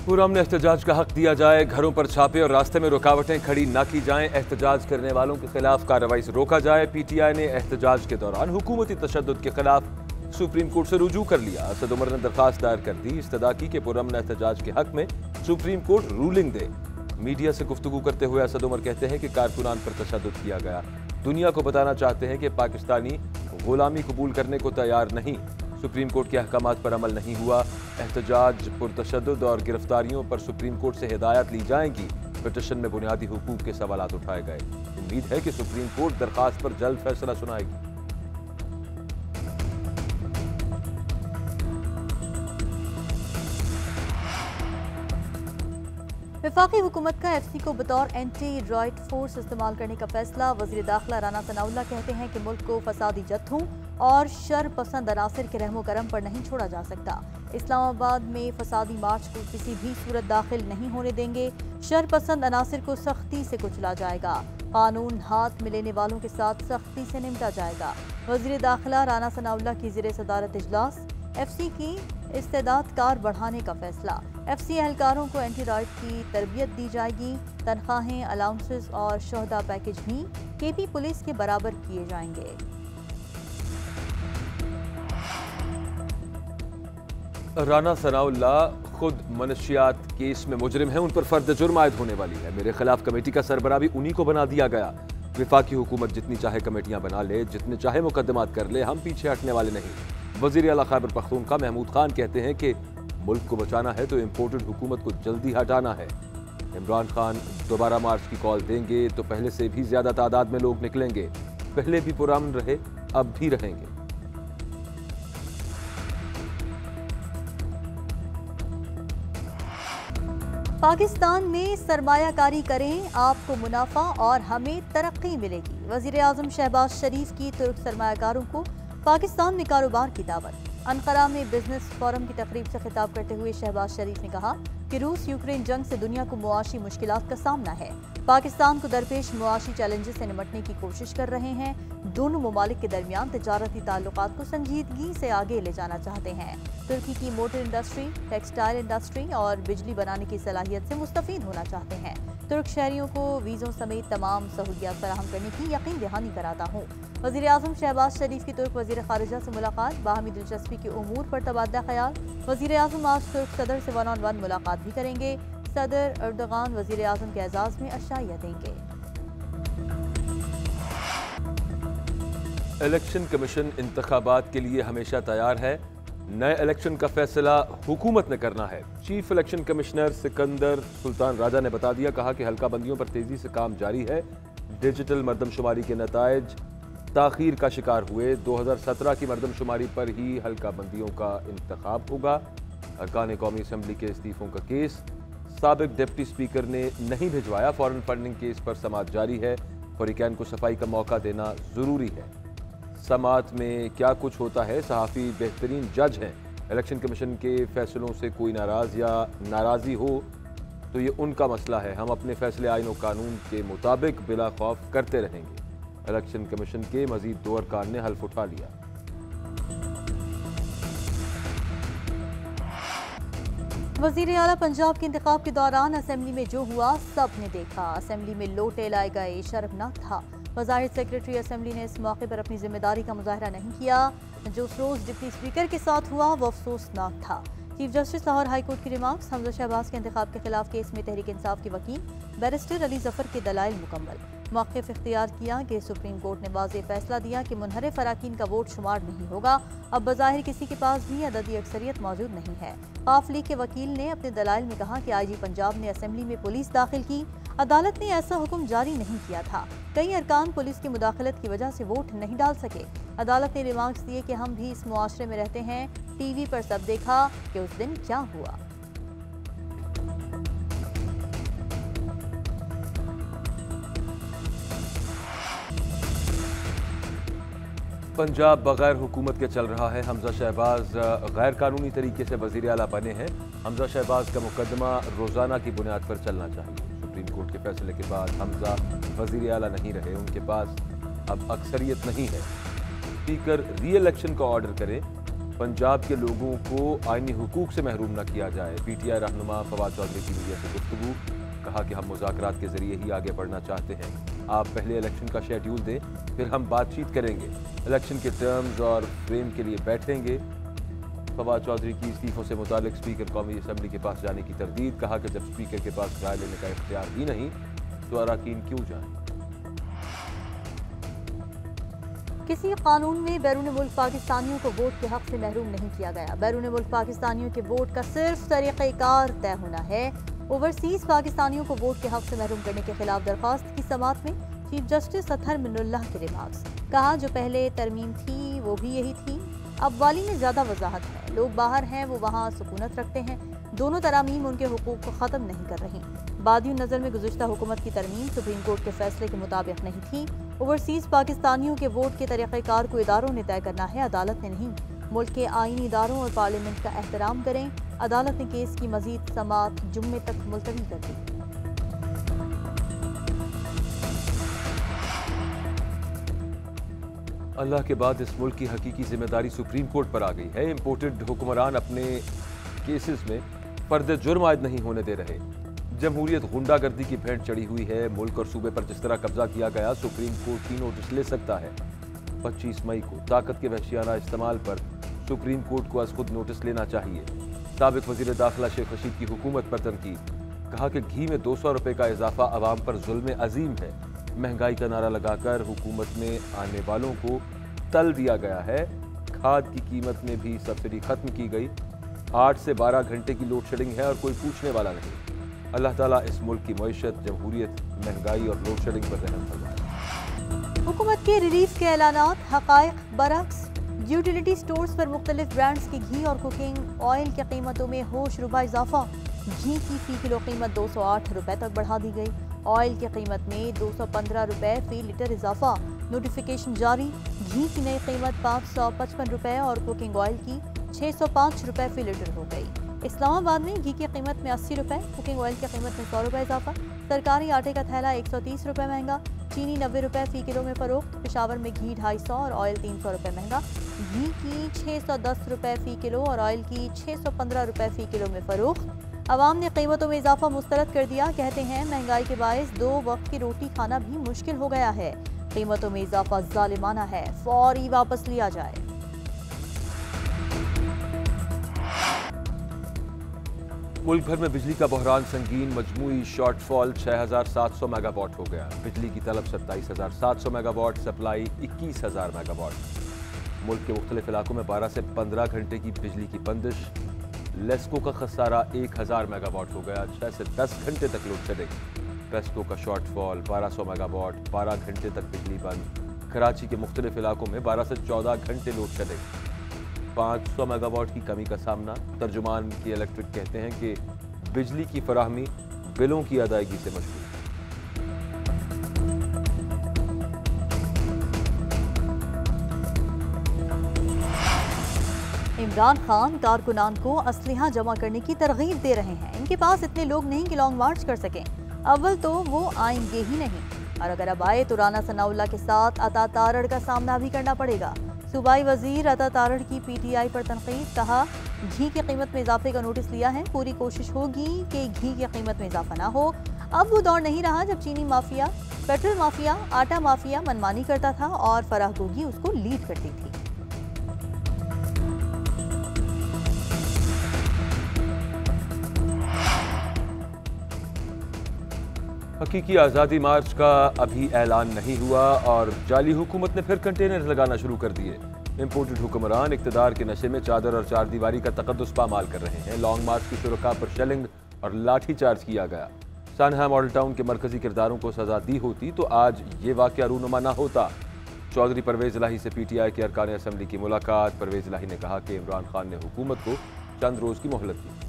पुरअमन एहतजाज का हक दिया जाए, घरों पर छापे और रास्ते में रुकावटें खड़ी न की जाएं, एहतजाज करने वालों के खिलाफ कार्रवाई से रोका जाए। पीटीआई ने एहतजाज के दौरान हुकूमती तशद्दुद के खिलाफ सुप्रीम कोर्ट से रुजू कर लिया। असद उमर ने दरखास्त दायर कर दी, इस्तदा की कि पुरअमन एहतजाज के हक में सुप्रीम कोर्ट रूलिंग दे। मीडिया से गुफ्तगू करते हुए असद उमर कहते हैं कि कारकुनान पर तशद्दुद किया गया, दुनिया को बताना चाहते हैं कि पाकिस्तानी गुलामी कबूल करने को तैयार नहीं। सुप्रीम कोर्ट के अहकामात पर अमल नहीं हुआ। एहतजाज, पुरतशद्दुद और गिरफ्तारियों पर सुप्रीम कोर्ट से हिदायत ली जाएगी। पिटीशन में बुनियादी हुकूक के सवालात उठाए गए। उम्मीद है कि सुप्रीम कोर्ट दरखास्त पर जल्द फैसला सुनाएगी। वफाकी हुकूमत का एफसी को बतौर एंटी राइट फोर्स इस्तेमाल करने का फैसला। वज़ीर दाखिला राना सनाउल्लाह कहते हैं कि मुल्क को फसादी जत्थों और शर पसंद अनासिर के रहमो करम पर नहीं छोड़ा जा सकता। इस्लामाबाद में फसादी मार्च को किसी भी सूरत दाखिल नहीं होने देंगे। शर पसंद अनासिर को सख्ती से कुचला जाएगा। कानून हाथ में लेने वालों के साथ सख्ती से निपटा जाएगा। वज़ीर दाखिला राना सनाउल्लाह की ज़ेरे सदारत इजलास। एफसी की इस्तेदाद कार बढ़ाने का फैसला। एफसी एहलकारों को एंटी राइट की तरबियत दी जाएगी। तनख्वाहें, अलाउंसेस और शोहदा पैकेज भी केपी पुलिस के बराबर किए जाएंगे। राना सनाउल्लाह खुद मनशियात केस में मुजरिम हैं, उन पर फर्द जुर्म आयद होने वाली है। मेरे खिलाफ कमेटी का सरबराह भी उन्हीं को बना दिया गया। वफाकी हुकूमत जितनी चाहे कमेटियां बना ले, जितने चाहे मुकदमात कर ले, हम पीछे हटने वाले नहीं। वज़ीर आला खैबर पख्तूनख्वा महमूद खान कहते हैं कि मुल्क को बचाना है तो इम्पोर्टेड हुकूमत को जल्दी हटाना है। इमरान खान दोबारा मार्च की कॉल देंगे तो पहले से भी ज्यादा तादाद में लोग निकलेंगे। पहले भी पुरअमन रहे, अब भी रहेंगे। पाकिस्तान में सरमायाकारी करें, आपको मुनाफा और हमें तरक्की मिलेगी। वज़ीर आज़म शहबाज शरीफ की तुर्क सरमायाकारों को पाकिस्तान में कारोबार की दावत। अनकरा में बिजनेस फोरम की तकरीब से खिताब करते हुए शहबाज शरीफ ने कहा कि रूस यूक्रेन जंग से दुनिया को मुआशी मुश्किलात का सामना है। पाकिस्तान को दरपेश मुआशी चैलेंजेस से निपटने की कोशिश कर रहे हैं। दोनों ममालिक के दरमियान तिजारती ताल्लुकात को संजीदगी से आगे ले जाना चाहते हैं। तुर्की की मोटर इंडस्ट्री, टेक्सटाइल इंडस्ट्री और बिजली बनाने की सलाहियत से मुस्तफीद होना चाहते हैं। तुर्क शहरियों को वीज़ों समेत तमाम सहूलियात फराहम करने की यकीन दहानी कराता हूँ। वज़ीर आज़म शहबाज शरीफ की तुर्क वज़ीर ख़ारिजा से मुलाकात, बाहमी दिलचस्पी के उमूर पर तबादला ख्याल। वज़ीर आज़म आज तुर्क सदर से 1-on-1 मुलाकात भी करेंगे। सदर अर्दगान वज़ीर आज़म के एजाज़ में अशाइया देंगे। इलेक्शन कमीशन इंतखाबात के लिए हमेशा तैयार है। नए इलेक्शन का फैसला हुकूमत ने करना है। Chief election commissioner Sikandar Sultan Raja ने बता दिया, कहा कि हल्का बंदियों पर तेजी से काम जारी है। डिजिटल मरदमशुमारी के नतायज ताखीर का शिकार हुए। 2017 की मरदमशुमारी पर ही हल्का बंदियों का इंतखाब होगा। अरकान कौमी असम्बली के इस्तीफों का केस, साबिक डिप्टी स्पीकर ने नहीं भिजवाया। फॉरेन फंडिंग केस पर समाअत जारी है। फरीकैन को सफाई का मौका देना जरूरी है। समाअत में क्या कुछ होता है, सहाफ़ी बेहतरीन जज हैं। इलेक्शन कमीशन के फैसलों से कोई नाराज़ या नाराज़ी हो तो ये उनका मसला है। हम अपने फैसले आईन और कानून के मुताबिक बिला खौफ करते रहेंगे। इलेक्शन कमीशन के मजीद 2 अरकान ने हल्फ उठा लिया। वज़ीर आला पंजाब के इंतखाब के दौरान असेंबली में जो हुआ सब ने देखा। असेंबली में लोटे लाए गए, शर्मनाक था। वज़ाहिर सेक्रेटरी असेंबली ने इस मौके पर अपनी जिम्मेदारी का मुजाहरा नहीं किया। जो रोज़ डिप्टी स्पीकर के साथ हुआ वो अफसोसनाक था। Chief justice Lahore high court की रिमार्क्स। हमजा शहबाज के इंतखाब के खिलाफ केस में तहरीक इंसाफ के वकील बैरिस्टर अली जफर के दलाइल मुकम्मल। मौक़िफ़ इख्तियार किया कि सुप्रीम कोर्ट ने वाज़ेह फैसला दिया कि मुनहरिफ अराकीन का वोट शुमार नहीं होगा। अब बज़ाहिर किसी के पास भी अददी अक्सरियत मौजूद नहीं है। काफ लीग के वकील ने अपने दलाइल में कहा कि IG पंजाब ने असेंबली में पुलिस दाखिल की। अदालत ने ऐसा हुक्म जारी नहीं किया था। कई अरकान पुलिस की मुदाखलत की वजह से वोट नहीं डाल सके। अदालत ने रिमार्क्स दिए कि हम भी इस मुआशरे में रहते हैं। TV पर सब देखा कि उस दिन क्या हुआ। पंजाब बगैर हुकूमत के चल रहा है। हमजा शहबाज गैर कानूनी तरीके से वज़ीर आला बने हैं। हमजा शहबाज का मुकदमा रोज़ाना की बुनियाद पर चलना चाहिए। सुप्रीम कोर्ट के फैसले के बाद हमजा वज़ीर आला नहीं रहे, उनके पास अब अक्सरियत नहीं है। स्पीकर री इलेक्शन का ऑर्डर करें। पंजाब के लोगों को आईनी हुकूक से महरूम न किया जाए। पीटीआई रहनुमा फवाद चौधरी की मीडिया से गुफ्तगू, कहा कि हम मुज़ाकरात के जरिए ही आगे बढ़ना चाहते हैं। आप पहले इलेक्शन का शेड्यूल दें, फिर हम बातचीत करेंगे। इलेक्शन के टर्म्स और फ्रेम के लिए बैठेंगे। फवाद चौधरी की इस्तीफों से मुतालिक स्पीकर कौमी असम्बली के पास जाने की तरदीद, कहा कि जब स्पीकर के पास राय लेने का इख्तियार ही नहीं तो अरकान क्यों जाएं। किसी कानून में बैरून मुल्क पाकिस्तानियों को वोट के हक से महरूम नहीं किया गया। बैरून मुल्क पाकिस्तानियों के वोट का सिर्फ तरीक़ेकार तय होना है। ओवरसीज पाकिस्तानियों को वोट के हक से महरूम करने के खिलाफ दरख्वास्त की समाअत में चीफ जस्टिस अतहर मिनुल्लाह के रिमार्क्स, कहा जो पहले तरमीम थी वो भी यही थी, अब वाली में ज्यादा वजाहत है। लोग बाहर हैं वो वहाँ सुकूनत रखते हैं, दोनों तरामीम उनके हुकूक को ख़त्म नहीं कर रही। बादियों नज़र में गुज़िश्ता हुकूमत की तरमीम सुप्रीम कोर्ट के फैसले के मुताबिक नहीं थी। ओवरसीज पाकिस्तानियों के वोट के तरीक़ेकार को इदारों ने तय करना है, अदालत ने नहीं। मुल्क के आईनी इदारों और पार्लियामेंट का एहतराम करें। अदालत ने केस की मजीद समाअत जुम्मे तक मुलतवी कर दी। अल्लाह के बाद इस मुल्क की हकीकी जिम्मेदारी सुप्रीम कोर्ट पर आ गई है। इम्पोर्टेड हुक्मरान अपने केसेस में फर्द जुर्म आयद नहीं होने दे रहे। जमहूरियत गुंडागर्दी की भेंट चढ़ी हुई है। मुल्क और सूबे पर जिस तरह कब्जा किया गया, सुप्रीम कोर्ट ही नोटिस ले सकता है। 25 मई को ताकत के वहशियाना इस्तेमाल पर सुप्रीम कोर्ट को आज खुद नोटिस लेना चाहिए। साबिक वजीर दाखिला शेख रशीद की हुकूमत पर तनकीद, कहा कि घी में 200 रुपये का इजाफा अवाम पर जुल्म अजीम है। महंगाई का नारा लगाकर हुकूमत में आने वालों को तल दिया गया है। खाद की कीमत में भी सब्सिडी खत्म की गई। 8 से 12 घंटे की लोड शेडिंग है और कोई पूछने वाला नहीं। अल्लाह ताला इस मुल्क की मईशत, जमहूरियत, महंगाई और लोड शेडिंग पर रहम फरमाए। हुकूमत के रिलीफ के ऐलानात हक़ाइक़ बरअक्स। यूटिलिटी स्टोर्स पर मुख्तलिफ ब्रांड्स की घी और कुकिंग ऑयल की कीमतों में होशरुबा इजाफा। घी की फ़ी किलो कीमत 208 रुपये तक बढ़ा दी गई। ऑयल की कीमत में 215 रुपये फ़ी लीटर इजाफा। नोटिफिकेशन जारी। घी की नई कीमत 555 रुपये और कुकिंग ऑयल की 605 रुपये फ़ी लीटर हो गई। इस्लामाबाद में घी की कीमत में 80 रुपये, कुकिंग ऑयल की कीमत में 100 रुपये इजाफा। सरकारी आटे का थैला 130 रुपये महंगा। चीनी 90 रुपये फ़ी किलो में फ़रोख्त। पेशावर में घी 250 और ऑयल 300 रुपये महंगा। घी की 610 रुपये फ़ी किलो और ऑयल की 615 रुपये फ़ी किलो में फ़रोख्त। अवाम ने कीमतों में इजाफा मुस्तरद कर दिया। कहते हैं महंगाई के बायस 2 वक्त की रोटी खाना भी मुश्किल हो गया है। कीमतों में इजाफा जालिमाना है, फौरी वापस लिया जाए। मुल्क भर में बिजली का बहरान संगीन। मजमूई शॉर्टफॉल 6700 मेगावाट हो गया। बिजली की तलब 27700 मेगावाट, सप्लाई 21000 मेगावाट। मुल्क के मुख्तलिफ इलाकों में 12 से 15 घंटे की बिजली की बंदिश। लेस्को का खसारा 1000 मेगावाट हो गया। 6 से 10 घंटे तक लोड शेडिंग। पेस्को का शॉर्टफॉल 1200 मेगावाट, 12 घंटे तक बिजली बंद। कराची के मुख्तलिफ इलाकों में 12 से 14 घंटे लोड शेडिंग। 500 मेगावाट की कमी का सामना। तर्जुमान की इलेक्ट्रिक कहते हैं कि बिजली की फराहमी बिलों की अदायगी से मशगूल। इमरान खान कारकुनान को असलहा जमा करने की तरगीब दे रहे हैं। इनके पास इतने लोग नहीं कि लॉन्ग मार्च कर सकें। अव्वल तो वो आएंगे ही नहीं, और अगर अब आए तो राना सनाउल्लाह के साथ अता तारड़ का सामना भी करना पड़ेगा। सूबाई वजीर अता तारड़ की पीटीआई पर तनकीद, कहा घी की कीमत में इजाफे का नोटिस लिया है, पूरी कोशिश होगी कि घी की कीमत में इजाफा ना हो। अब वो दौर नहीं रहा जब चीनी माफिया, पेट्रोल माफिया, आटा माफिया मनमानी करता था और फराह गोगी उसको लीड करती थी। हकीकी आज़ादी मार्च का अभी ऐलान नहीं हुआ और जाली हुकूमत ने फिर कंटेनर लगाना शुरू कर दिए। इम्पोर्टेड हुक्मरान इक़्तिदार के नशे में चादर और चारदीवारी का तकद्दुस पामाल कर रहे हैं। लॉन्ग मार्च की शुरका पर शेलिंग और लाठी चार्ज किया गया। सानहा मॉडल टाउन के मरकजी किरदारों को सजा दी होती तो आज ये वाक़या रूनुमा ना होता। चौधरी परवेज़ इलाही से पीटीआई के अरकान असम्बली की मुलाकात। परवेज़ इलाही ने कहा कि इमरान खान ने हुकूमत को चंद रोज़ की मोहलत दी।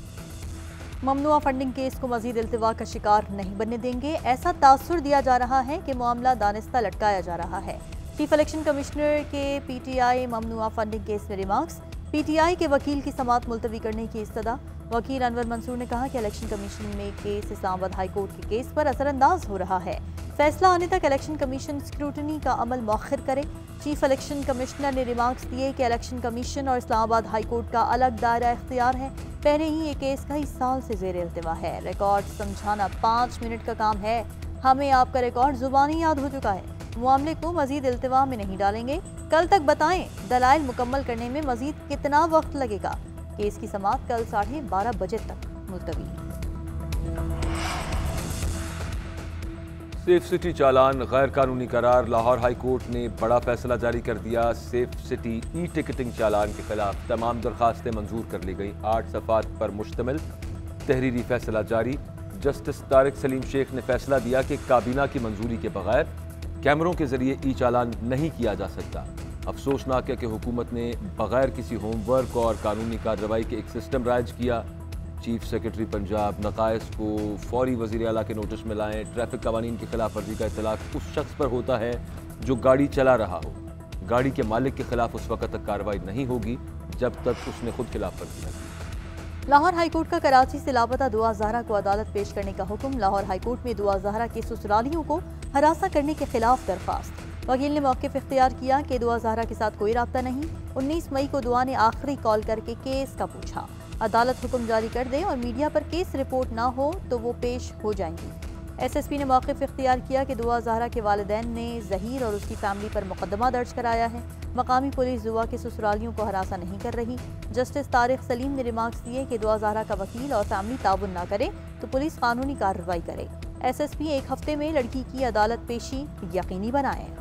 ममनुआ फंडिंग केस को मजीद इल्तिवा का शिकार नहीं बनने देंगे। ऐसा तासुर दिया जा रहा है कि मामला दानिस्ता लटकाया जा रहा है। चीफ इलेक्शन कमिश्नर के पीटीआई ममनुआ फंडिंग केस में रिमार्क्स। पीटीआई के वकील की समाअत मुलतवी करने की इस्तदा। वकील अनवर मंसूर ने कहा कि इलेक्शन कमीशन में केस इस्लामाबाद हाई कोर्ट के केस पर असरअंदाज हो रहा है। फैसला आने तक इलेक्शन कमीशन स्क्रूटनी का अमल मौखर करे। चीफ इलेक्शन कमिश्नर ने रिमार्क्स दिए कि इलेक्शन कमीशन और इस्लामाबाद हाई कोर्ट का अलग दायरा इख्तियार है। पहले ही ये केस कई साल से जेर इल्तिवा है। रिकॉर्ड समझाना 5 मिनट का काम है। हमें आपका रिकॉर्ड जुबानी याद हो चुका है। मामले को मजीद इल्तिवा में नहीं डालेंगे। कल तक बताएं दलाइल मुकम्मल करने में मजीद कितना वक्त लगेगा। केस की समाअत कल 12:30 बजे तक मुलतवी। सेफ सिटी चालान गैर कानूनी करार। लाहौर हाई कोर्ट ने बड़ा फैसला जारी कर दिया। सेफ सिटी ई टिकटिंग चालान के खिलाफ तमाम दरखास्तें मंजूर कर ली गई। 8 सफ़ात पर मुश्तमिल तहरीरी फैसला जारी। जस्टिस तारिक सलीम शेख ने फैसला दिया कि काबीना की मंजूरी के बगैर कैमरों के जरिए ई चालान नहीं किया जा सकता। अफसोसनाक है कि हुकूमत ने बगैर किसी होमवर्क और कानूनी कार्रवाई के एक सिस्टम राइज किया। चीफ सेक्रेटरी पंजाब नकाइस को फौरी वज़ीर आला के नोटिस में लाएं। ट्रैफिक कवानीन की खिलाफ वर्जी का इतलाक उस शख्स पर होता है जो गाड़ी चला रहा हो। गाड़ी के मालिक के खिलाफ उस वक्त तक कार्रवाई नहीं होगी जब तक उसने खुद खिलाफ वर्जी न की। लाहौर हाईकोर्ट का कराची से लापता दुआ ज़हरा को अदालत पेश करने का हुक्म। लाहौर हाईकोर्ट में दुआ ज़हरा के ससुरालियों को हरासा करने के खिलाफ दरख्वास्त। वकील ने मौक़िफ़ इख्तियार किया कि दुआ ज़हरा के साथ कोई राब्ता नहीं। 19 मई को दुआ ने आखिरी कॉल करके केस का पूछा। अदालत हुक्म जारी कर दे और मीडिया पर केस रिपोर्ट ना हो तो वो पेश हो जाएंगी। SSP ने मौक़िफ़ इख्तियार किया कि दुआ ज़हरा के वालिदैन ने ज़हीर और उसकी फैमिली पर मुकदमा दर्ज कराया है। मकामी पुलिस दुआ के ससुरालियों को हरासा नहीं कर रही। जस्टिस तारिक सलीम ने रिमार्क्स दिए कि दुआ ज़हरा का वकील और फैमिली ताउन ना करे तो पुलिस कानूनी कार्रवाई करे। SSP 1 हफ्ते में लड़की की अदालत पेशी यकीनी बनाए।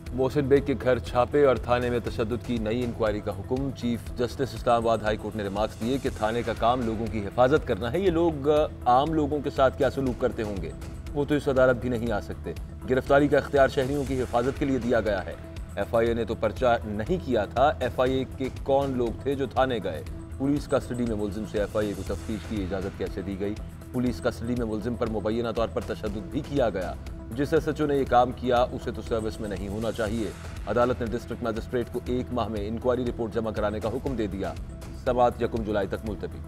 मोहसिन बेग के घर छापे और थाने में तशद्दुद की नई इंक्वायरी का हुक्म। Chief justice Islamabad high court ने रिमार्क्स दिए कि थाने का काम लोगों की हिफाजत करना है। ये लोग आम लोगों के साथ क्या सलूक करते होंगे वो तो इस अदालत भी नहीं आ सकते। गिरफ्तारी का इख्तियार शहरियों की हिफाजत के लिए दिया गया है। FIA ने तो पर्चा नहीं किया था। FIA के कौन लोग थे जो थाने गए? पुलिस कस्टडी में मुलजिम से FIA को तफ्तीश की इजाज़त कैसे दी गई? पुलिस कस्टडी में मुलजिम पर मुबैना तौर पर तशद्दुद भी किया गया। जिस SHO ने यह काम किया उसे तो सर्विस में नहीं होना चाहिए। अदालत ने डिस्ट्रिक्ट मजिस्ट्रेट को 1 माह में इंक्वायरी रिपोर्ट जमा कराने का हुक्म दे दिया। समाअत 1 जुलाई तक मुलतवी।